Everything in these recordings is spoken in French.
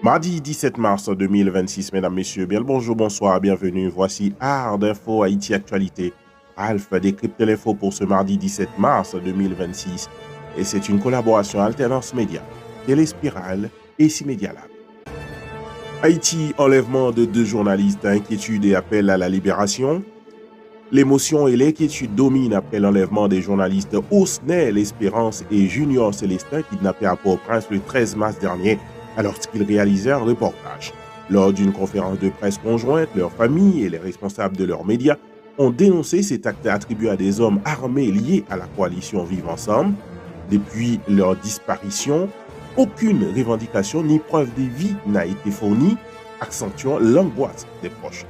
Mardi 17 mars 2026, mesdames, messieurs, bien le bonjour, bonsoir, bienvenue. Voici Art d'Info Haïti Actualité. Ralph décrypte l'info pour ce mardi 17 mars 2026 et c'est une collaboration Alternance Média, Téléspirale et Cimédia Lab. Haïti, enlèvement de 2 journalistes, inquiétude et appel à la libération. L'émotion et l'inquiétude dominent après l'enlèvement des journalistes Osnel Espérance et Junior Célestin kidnappés à Port-au-Prince le 13 mars dernier alors qu'ils réalisaient un reportage. Lors d'une conférence de presse conjointe, leurs familles et les responsables de leurs médias ont dénoncé cet acte attribué à des hommes armés liés à la coalition Vivre Ensemble. Depuis leur disparition, aucune revendication ni preuve de vie n'a été fournie, accentuant l'angoisse des proches.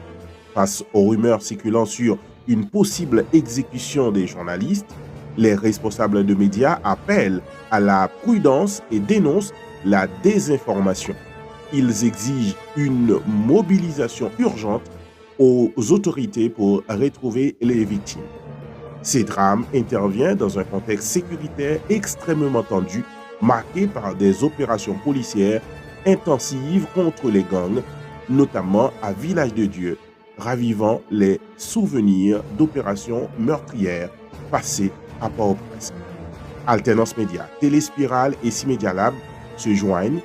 Face aux rumeurs circulant sur une possible exécution des journalistes, les responsables de médias appellent à la prudence et dénoncent la désinformation. Ils exigent une mobilisation urgente aux autorités pour retrouver les victimes. Ces drames interviennent dans un contexte sécuritaire extrêmement tendu, marqué par des opérations policières intensives contre les gangs, notamment à Village de Dieu, ravivant les souvenirs d'opérations meurtrières passées à Port-au-Prince. Alternance Média, Téléspirale et Cimédia Lab se joignent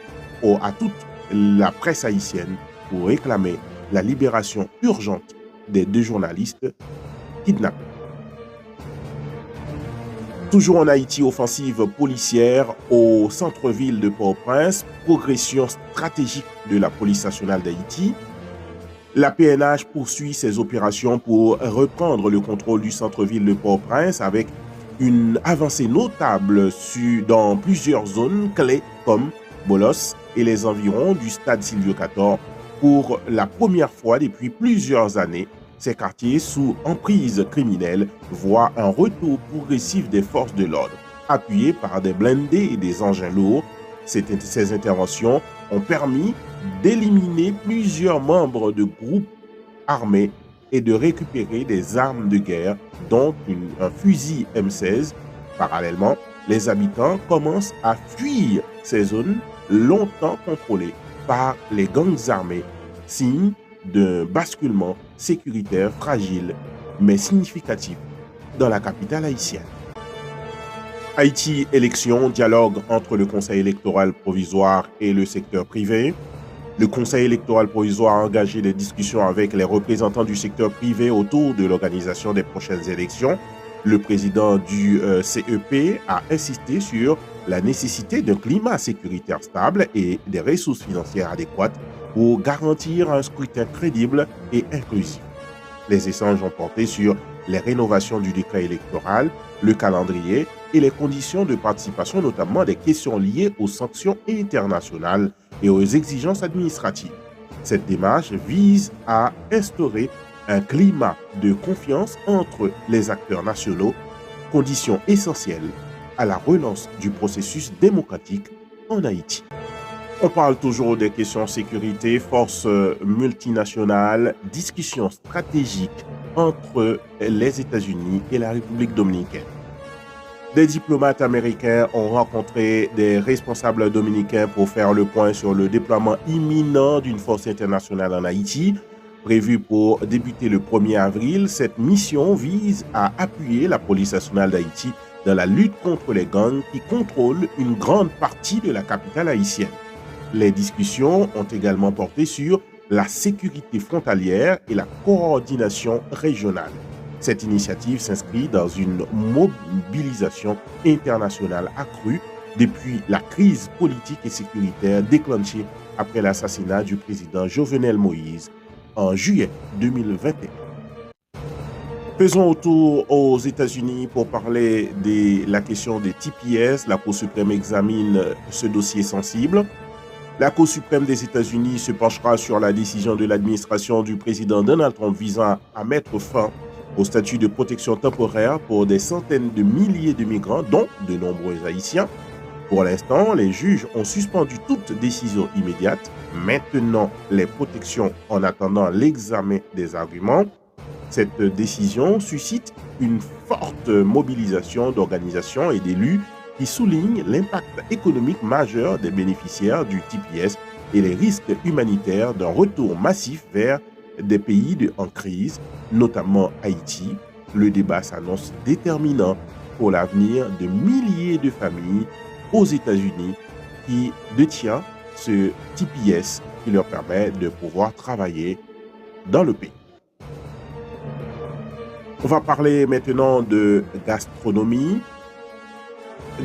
à toute la presse haïtienne pour réclamer la libération urgente des 2 journalistes kidnappés. Toujours en Haïti, offensive policière au centre-ville de Port-au-Prince, progression stratégique de la police nationale d'Haïti. La PNH poursuit ses opérations pour reprendre le contrôle du centre-ville de Port-au-Prince avec une avancée notable dans plusieurs zones clés comme Bolos et les environs du stade Silvio XIV. Pour la première fois depuis plusieurs années, ces quartiers sous emprise criminelle voient un retour progressif des forces de l'ordre. Appuyés par des blindés et des engins lourds, ces interventions ont permis d'éliminer plusieurs membres de groupes armés et de récupérer des armes de guerre, dont un fusil M16. Parallèlement, les habitants commencent à fuir ces zones longtemps contrôlées par les gangs armés, signe d'un basculement sécuritaire fragile mais significatif dans la capitale haïtienne. Haïti, élection, dialogue entre le Conseil électoral provisoire et le secteur privé. Le Conseil électoral provisoire a engagé des discussions avec les représentants du secteur privé autour de l'organisation des prochaines élections. Le président du CEP a insisté sur la nécessité d'un climat sécuritaire stable et des ressources financières adéquates pour garantir un scrutin crédible et inclusif. Les échanges ont porté sur les rénovations du décret électoral, le calendrier et les conditions de participation, notamment des questions liées aux sanctions internationales et aux exigences administratives. Cette démarche vise à instaurer un climat de confiance entre les acteurs nationaux, condition essentielle à la relance du processus démocratique en Haïti. On parle toujours des questions sécurité, forces multinationales, discussions stratégiques entre les États-Unis et la République dominicaine. Des diplomates américains ont rencontré des responsables dominicains pour faire le point sur le déploiement imminent d'une force internationale en Haïti. Prévue pour débuter le 1er avril, cette mission vise à appuyer la police nationale d'Haïti dans la lutte contre les gangs qui contrôlent une grande partie de la capitale haïtienne. Les discussions ont également porté sur la sécurité frontalière et la coordination régionale. Cette initiative s'inscrit dans une mobilisation internationale accrue depuis la crise politique et sécuritaire déclenchée après l'assassinat du président Jovenel Moïse en juillet 2021. Faisons autour aux États-Unis pour parler de la question des TPS. La Cour suprême examine ce dossier sensible. La Cour suprême des États-Unis se penchera sur la décision de l'administration du président Donald Trump visant à mettre fin au statut de protection temporaire pour des centaines de milliers de migrants, dont de nombreux Haïtiens. Pour l'instant, les juges ont suspendu toute décision immédiate, maintenant les protections en attendant l'examen des arguments. Cette décision suscite une forte mobilisation d'organisations et d'élus qui souligne l'impact économique majeur des bénéficiaires du TPS et les risques humanitaires d'un retour massif vers des pays en crise, notamment Haïti. Le débat s'annonce déterminant pour l'avenir de milliers de familles aux États-Unis qui détiennent ce TPS qui leur permet de pouvoir travailler dans le pays. On va parler maintenant de gastronomie.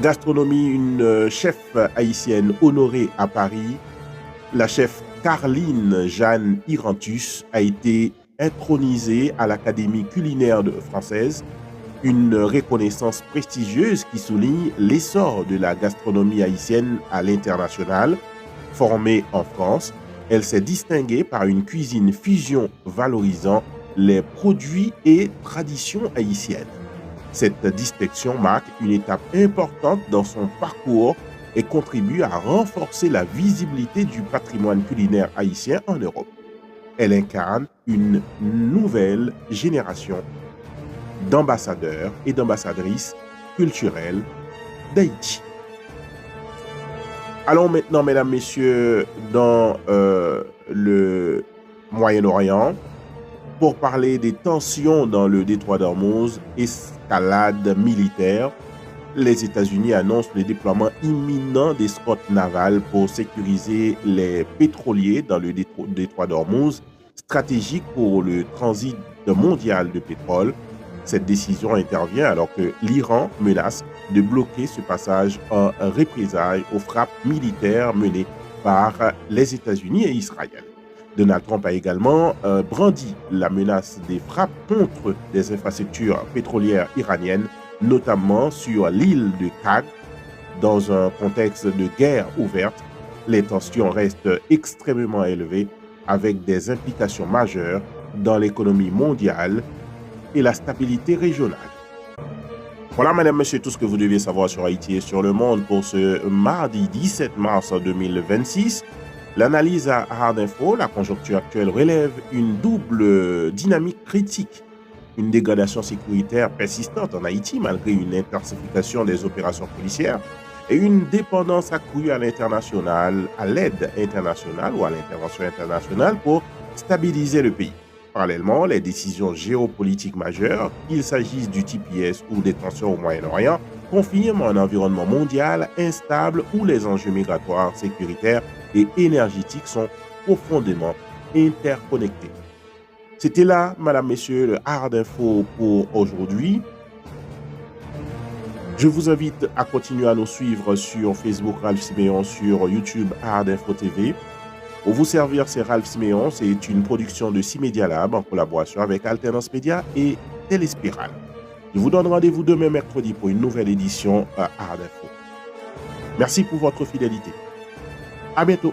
Gastronomie, une chef haïtienne honorée à Paris, la chef Carline Jeanne Irantus, a été intronisée à l'Académie culinaire française, une reconnaissance prestigieuse qui souligne l'essor de la gastronomie haïtienne à l'international. Formée en France, elle s'est distinguée par une cuisine fusion valorisant les produits et traditions haïtiennes. Cette distinction marque une étape importante dans son parcours et contribue à renforcer la visibilité du patrimoine culinaire haïtien en Europe. Elle incarne une nouvelle génération d'ambassadeurs et d'ambassadrices culturelles d'Haïti. Allons maintenant, mesdames, messieurs, dans le Moyen-Orient pour parler des tensions dans le détroit d'Ormuz, escalade militaire. Les États-Unis annoncent le déploiement imminent d'escortes navales pour sécuriser les pétroliers dans le détroit d'Ormuz, stratégique pour le transit mondial de pétrole. Cette décision intervient alors que l'Iran menace de bloquer ce passage en représailles aux frappes militaires menées par les États-Unis et Israël. Donald Trump a également brandi la menace des frappes contre des infrastructures pétrolières iraniennes, notamment sur l'île de Kag. Dans un contexte de guerre ouverte, les tensions restent extrêmement élevées avec des implications majeures dans l'économie mondiale et la stabilité régionale. Voilà, mesdames, messieurs, tout ce que vous deviez savoir sur Haïti et sur le monde pour ce mardi 17 mars 2026. L'analyse à Hard Info, la conjoncture actuelle relève une double dynamique critique. Une dégradation sécuritaire persistante en Haïti malgré une intensification des opérations policières et une dépendance accrue à l'international, à l'aide internationale ou à l'intervention internationale pour stabiliser le pays. Parallèlement, les décisions géopolitiques majeures, qu'il s'agisse du TPS ou des tensions au Moyen-Orient, confirment un environnement mondial instable où les enjeux migratoires, sécuritaires et énergétiques sont profondément interconnectés. C'était là, madame, messieurs, le Hard Info pour aujourd'hui. Je vous invite à continuer à nous suivre sur Facebook Ralph Siméon, sur YouTube Hard Info TV. Pour vous servir, c'est Ralph Siméon. C'est une production de C-Media Lab en collaboration avec Alternance Média et Téléspirale. Je vous donne rendez-vous demain mercredi pour une nouvelle édition Hard Info. Merci pour votre fidélité. À bientôt.